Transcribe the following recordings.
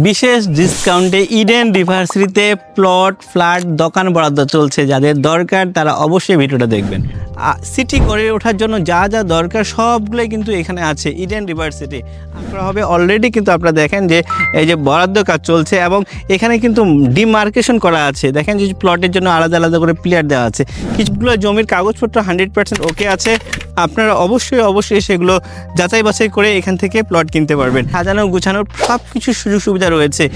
বিশেষ ডিসকাউন্টে ইডেন ইউনিভার্সিটিতে প্লট ফ্ল্যাট দোকান বরাদ্দ চলছে। যাদের দরকার তারা অবশ্যই ভিডিওটা দেখবেন। সিটি গড়ে ওঠার জন্য যা যা দরকার সবগুলোই কিন্তু এখানে আছে ইডেন ইউনিভার্সিটি। আপনারা হবে অলরেডি কিন্তু আপনারা দেখেন যে এই যে বরাদ্দ কাজ চলছে এবং এখানে কিন্তু ডিমার্কেশন করা আছে। দেখেন যে প্লটের জন্য আলাদা আলাদা করে প্লেয়ার দেওয়া আছে। কিছুগুলো জমির কাগজপত্র 100% ওকে আছে। আপনারা অবশ্যই সেগুলো যাচাই বাছাই করে এখান থেকে প্লট কিনতে পারবেন। সাজানো গুছানোর সব কিছু সুযোগ সুবিধা রয়েছে।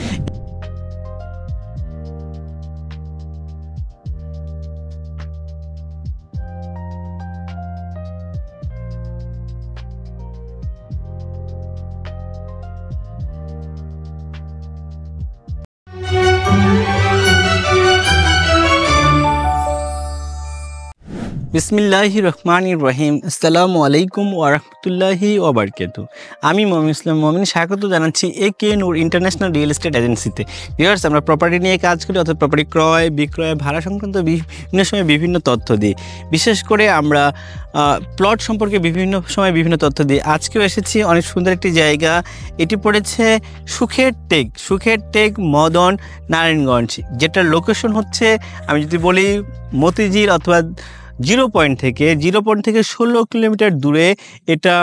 বিসমিল্লাহির রহমানির রহিম। আসসালামু আলাইকুম ওয়া রাহমাতুল্লাহি ওয়া বারাকাতুহু। আমি মুমিন ইসলাম মুমিন স্বাগত জানাচ্ছি একে নূর ইন্টারন্যাশনাল রিয়েল এস্টেট এজেন্সিতে। ভিউয়ার্স, আমরা প্রপার্টি নিয়ে কাজ করি, অর্থাৎ প্রপার্টি ক্রয় বিক্রয় ভাড়া সংক্রান্ত বিভিন্ন সময় বিভিন্ন তথ্য দিই। বিশেষ করে আমরা প্লট সম্পর্কে বিভিন্ন সময় বিভিন্ন তথ্য দিই। আজকেও এসেছি অনেক সুন্দর একটি জায়গা। এটি পড়েছে সুখের টেক মদন নারায়ণগঞ্জ, যেটার লোকেশন হচ্ছে, আমি যদি বলি, মতিঝিল অথবা জিরো পয়েন্ট থেকে 16 কিলোমিটার দূরে। এটা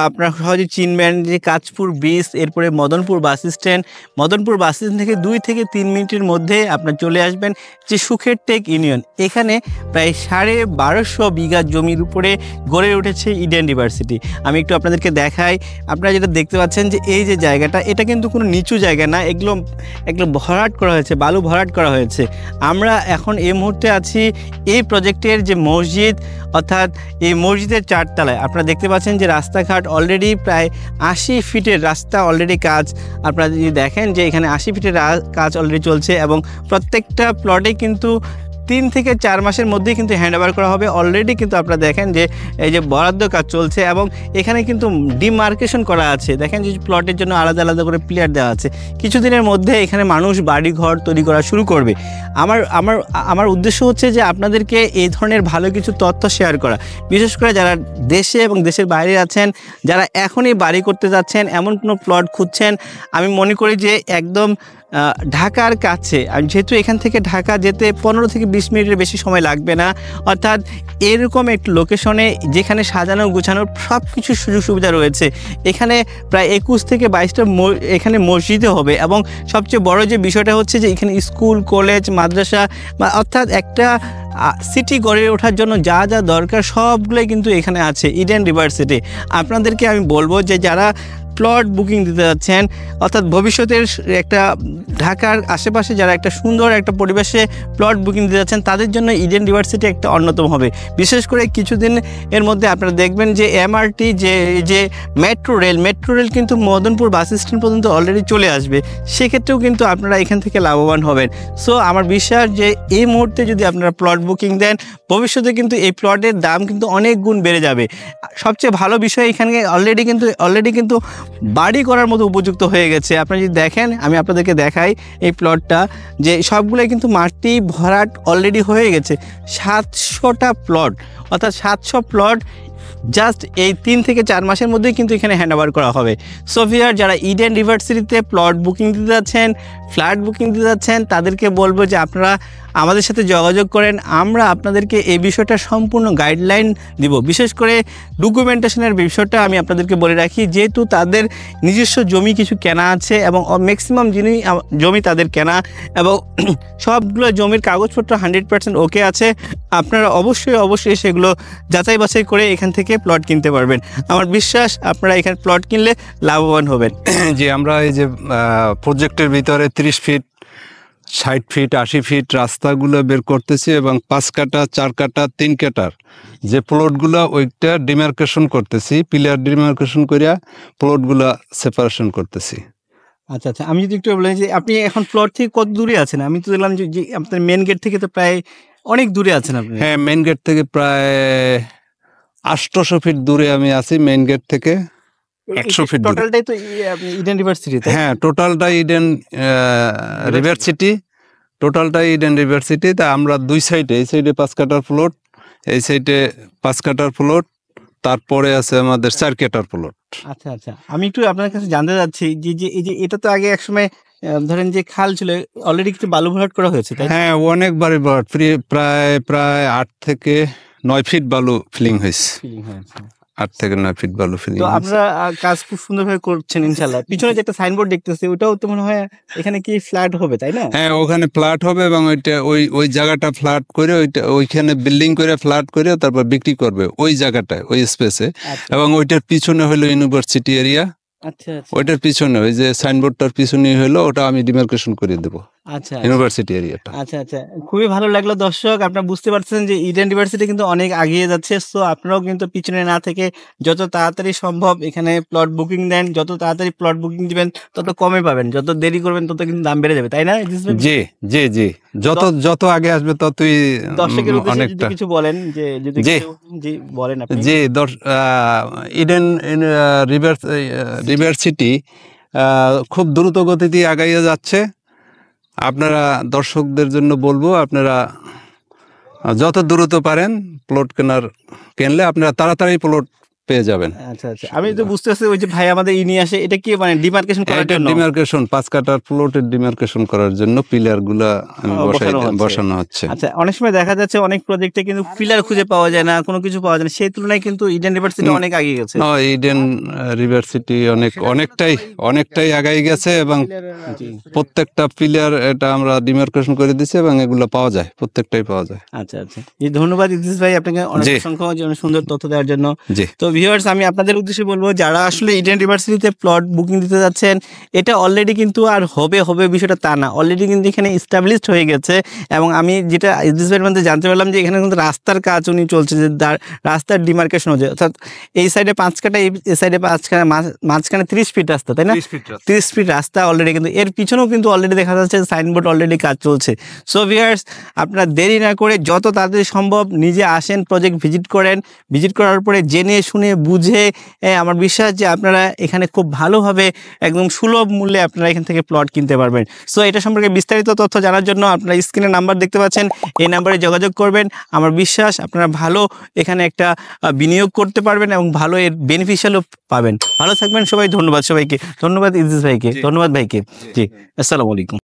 আপনারা সহজে চিনবেন যে কাঁচপুর ব্রিজ, এরপরে মদনপুর বাস স্ট্যান্ড থেকে 2 থেকে 3 মিনিটের মধ্যে আপনার চলে আসবেন যে সুখের টেক ইউনিয়ন। এখানে প্রায় 1250 বিঘা জমির উপরে গড়ে উঠেছে ইডেন ইউনিভার্সিটি। আমি একটু আপনাদেরকে দেখাই। আপনারা যেটা দেখতে পাচ্ছেন যে এই যে জায়গাটা, এটা কিন্তু কোনো নিচু জায়গা না, এগুলো ভরাট করা হয়েছে, বালু ভরাট করা হয়েছে। আমরা এখন এই মুহূর্তে আছি এই প্রজেক্টের যে মসজিদ, অর্থাৎ এই মসজিদের 4 তলায়। আপনারা দেখতে পাচ্ছেন যে রাস্তাঘাট অলরেডি প্রায় 80 ফিটের রাস্তা অলরেডি কাজ। আপনারা যদি দেখেন যে এখানে 80 ফিটের কাজ অলরেডি চলছে এবং প্রত্যেকটা প্লটে কিন্তু 3 থেকে 4 মাসের মধ্যেই কিন্তু হ্যান্ড ওভার করা হবে। অলরেডি কিন্তু আপনারা দেখেন যে এই যে বরাদ্দ কাজ চলছে এবং এখানে কিন্তু ডিমার্কেশন করা আছে। দেখেন যে প্লটের জন্য আলাদা আলাদা করে প্লেয়ার দেওয়া আছে। কিছুদিনের মধ্যে এখানে মানুষ বাড়ি ঘর তৈরি করা শুরু করবে। আমার উদ্দেশ্য হচ্ছে যে আপনাদেরকে এই ধরনের ভালো কিছু তথ্য শেয়ার করা, বিশেষ করে যারা দেশে এবং দেশের বাইরে আছেন, যারা এখনই বাড়ি করতে যাচ্ছেন, এমন কোনো প্লট খুঁজছেন। আমি মনে করি যে একদম ঢাকার কাছে, যেহেতু এখান থেকে ঢাকা যেতে 15 থেকে 20 মিনিটের বেশি সময় লাগবে না, অর্থাৎ এরকম একটি লোকেশনে যেখানে সাজানো গুছানোর সব কিছু সুযোগ সুবিধা রয়েছে। এখানে প্রায় 21 থেকে 22টা এখানে মসজিদও হবে এবং সবচেয়ে বড় যে বিষয়টা হচ্ছে যে এখানে স্কুল কলেজ মাদ্রাসা, অর্থাৎ একটা সিটি গড়ে ওঠার জন্য যা যা দরকার সবগুলোই কিন্তু এখানে আছে ইডেন ইউনিভার্সিটি। আপনাদেরকে আমি বলবো যে যারা প্লট বুকিং দিতে যাচ্ছেন, অর্থাৎ ভবিষ্যতের একটা ঢাকার আশেপাশে যারা একটা সুন্দর একটা পরিবেশে প্লট বুকিং দিতে যাচ্ছেন, তাদের জন্য ইডেন ইউনিভার্সিটি একটা অন্যতম হবে। বিশেষ করে কিছুদিন এর মধ্যে আপনারা দেখবেন যে এমআরটি যে মেট্রো রেল কিন্তু মদনপুর বাস স্ট্যান্ড পর্যন্ত অলরেডি চলে আসবে। সেক্ষেত্রেও কিন্তু আপনারা এখান থেকে লাভবান হবেন। সো আমার বিশ্বাস যে এই মুহূর্তে যদি আপনারা প্লট বুকিং দেন, ভবিষ্যতে কিন্তু এই প্লটের দাম কিন্তু অনেক গুণ বেড়ে যাবে। সবচেয়ে ভালো বিষয়, এখানে অলরেডি কিন্তু বাড়ি করার মতো উপযুক্ত হয়ে গেছে। আপনারা যদি দেখেন, আমি আপনাদেরকে দেখাই এই প্লটটা, যে সবগুলোই কিন্তু মাটি ভরাট অলরেডি হয়ে গেছে। 700টা প্লট, অর্থাৎ 700 প্লট জাস্ট এই 3 থেকে 4 মাসের মধ্যেই কিন্তু এখানে হ্যান্ড ওভার করা হবে। সোফিয়ার যারা ইডেন ইউনিভার্সিটিতে প্লট বুকিং দিতে যাচ্ছেন, ফ্ল্যাট বুকিং দিতে যাচ্ছেন, তাদেরকে বলবো যে আপনারা আমাদের সাথে যোগাযোগ করেন। আমরা আপনাদেরকে এই বিষয়টা সম্পূর্ণ গাইডলাইন দিব। বিশেষ করে ডকুমেন্টেশনের বিষয়টা আমি আপনাদেরকে বলে রাখি, যেহেতু তাদের নিজস্ব জমি কিছু কেনা আছে এবং ম্যাক্সিমাম জমি তাদের কেনা এবং সবগুলো জমির কাগজপত্র 100% ওকে আছে। আপনারা অবশ্যই সেগুলো যাচাই বাছাই করে এখান থেকে প্লট কিনতে পারবেন। আমার বিশ্বাস আপনারা এখানে প্লট কিনলে লাভবান হবেন। যে আমরা এই যে প্রজেক্টের ভিতরে 30 ফিট 60 ফিট 80 ফিট রাস্তাগুলো বের করতেছি এবং 5 কাঠা 4 কাঠা 3 কাঠার যে প্লটগুলো ওইটা ডিমার্কেশন করতেছি, প্লেয়ার ডিমার্কেশন করিয়া প্লটগুলো সেপারেশন করতেছি। আচ্ছা, আমি যদি একটু বলেন যে আপনি এখন প্লট থেকে কত দূরে আছেন? আমি তো দেখলাম যে আপনার মেন গেট থেকে তো প্রায় অনেক দূরে আছেন আপনি। হ্যাঁ, মেন গেট থেকে প্রায় 800 ফিট দূরে আমি আছি। মেন গেট থেকে 100 ফিট দূরে। টোটালটাই তো আপনি ইডেন ইউনিভার্সিটি? হ্যাঁ, টোটালটাই ইডেন ইউনিভার্সিটি। তা আমরা দুই সাইডে, এই সাইডে 5 কাঠার প্লট, এই সাইডে 5 কাঠার প্লট, তারপরে আছে আমাদের 4 কাটার প্লট। আচ্ছা আচ্ছা, আমি একটু আপনার কাছে জানতে চাচ্ছি যে যে এই যে এটা তো আগে একসময় ধরেন যে খাল ছিল, অলরেডি কিছু বালু ভরাট করা হয়েছে, তাই না? হ্যাঁ, অনেকবারই প্রায় প্রায় 8 থেকে 9 ফিট বালু ফিলিং হয়েছে। Feeling হয়েছে। 8 থেকে 9 ফিট বালু ফিলিং তো হয়েছে। আপনারা কাজ খুব সুন্দরভাবে করছেন ইনশাল্লাহ। পিছনে যে একটা সাইনবোর্ড দেখতেছি ওটাও তো মনে হয় এখানে কি ফ্ল্যাট হবে, তাই না? হ্যাঁ, ওখানে ফ্ল্যাট হবে এবং ওই জায়গাটা ফ্ল্যাট করে ওইখানে বিল্ডিং করে ফ্ল্যাট করে তারপর বিক্রি করবে ওই জায়গাটায়, ওই স্পেসে। আচ্ছা এবং ওইটার পিছনে হলো ইউনিভার্সিটি এরিয়া। আচ্ছা আচ্ছা ওইটার পিছনে ওই যে সাইনবোর্ডটার পিছনেই হলো, ওটা আমি ডিমার্কেশন করে দেবো আচ্ছা ইউনিভার্সিটি এরিয়াটা। আচ্ছা আচ্ছা, খুবই ভালো লাগলো দর্শক। আপনারা বুঝতে পারছেন যে ইডেন ইউনিভার্সিটি কিন্তু অনেক আগিয়ে যাচ্ছে। সো আপনারাও কিন্তু পিছনে না থেকে যত তাড়াতাড়ি সম্ভব এখানে প্লট বুকিং দেন। যত তাড়াতাড়ি প্লট বুকিং দিবেন তত কমে পাবেন, যত দেরি করবেন তত কিন্তু দাম বেড়ে যাবে, তাই না? জি জি জি, যত আগে আসবে ততই দর্শকের উদ্দেশ্যে যদি অনেকটা। কিছু বলেন, যে যদি জি। কিছু জি বলেন আপনি। জি, ইডেন রিভার সিটি খুব দ্রুত গতিতে আগাইয়ে যাচ্ছে। আপনারা দর্শকদের জন্য বলবো, আপনারা যত দ্রুত পারেন প্লট কিনলে আপনারা তাড়াতাড়ি প্লট পেয়ে যাবেন। আচ্ছা আচ্ছা, আমি তো বুঝতে পারছি ওই যে ভাই আমাদের নিয়ে আসে, এটা কি মানে ডিমার্কেশন করার এটা জন্য? ডিমার্কেশন, 5 কাটার প্লটের ডিমার্কেশন করার জন্য পিলার গুলা বসানো হচ্ছে। আচ্ছা, অনেক সময় দেখা যাচ্ছে অনেক প্রজেক্টে কিন্তু পিলার খুঁজে পাওয়া যায় না, কোনো কিছু পাওয়া যায় না, সেই তুলনায় কিন্তু ইডেন ইউনিভার্সিটি অনেক এগিয়ে গেছে। ইডেন রিভার সিটি অনেকটাই আগাই গেছে এবং জি। প্রত্যেকটা পিলার এটা আমরা ডিমার্কেশন করে দিছি এবং এগুলো পাওয়া যায়, প্রত্যেকটাই পাওয়া যায়। আচ্ছা আচ্ছা, জি ধন্যবাদ ইদ্রিস ভাই আপনাকে অনেক জি। অসংখ্য অনেক সুন্দর তথ্য দেওয়ার জন্য। জি তো ভিউয়ার্স, আমি আপনাদের উদ্দেশ্যে বলবো যারা আসলে ইডেন ইউনিভার্সিটিতে প্লট বুকিং দিতে যাচ্ছেন, এটা অলরেডি কিন্তু আর হবে বিষয়টা তা না, অলরেডি কিন্তু এখানে এস্টাবলিশড হয়ে গেছে। এবং আমি যেটা ইদ্রিস ভাইয়ের মধ্যে জানতে পারলাম যে এখানে কিন্তু রাস্তার কাজ উনি চলছে, যে রাস্তার ডিমার্কেশন হচ্ছে, অর্থাৎ এই সাইডে 5 কাটা, এই সাইডে 5 কাটা, মাঝখানে 30 ফিট রাস্তা, তাই না? 30 ফিট রাস্তা অলরেডি, কিন্তু এর পিছনেও কিন্তু অলরেডি দেখা যাচ্ছে সাইনবোর্ড অলরেডি কাজ চলছে। সো ভিউয়ার্স, আপনারা দেরি না করে যত তাড়াতাড়ি সম্ভব নিজে আসেন, প্রজেক্ট ভিজিট করেন। ভিজিট করার পরে জেনে শুনে বুঝে আমার বিশ্বাস যে আপনারা এখানে খুব ভালোভাবে একদম সুলভ মূল্যে আপনারা এখান থেকে প্লট কিনতে পারবেন। সো এটা সম্পর্কে বিস্তারিত তথ্য জানার জন্য আপনারা স্ক্রিনে নাম্বার দেখতে পাচ্ছেন, এই নাম্বারে যোগাযোগ করবেন। আমার বিশ্বাস আপনারা ভালো এখানে একটা বিনিয়োগ করতে পারবেন এবং ভালো এর বেনিফিশিয়ালও পাবেন। ভালো থাকবেন সবাই, ধন্যবাদ সবাইকে, ধন্যবাদ ইদ্রিস ভাইকে, ধন্যবাদ ভাইকে। জি, আসসালামু আলাইকুম।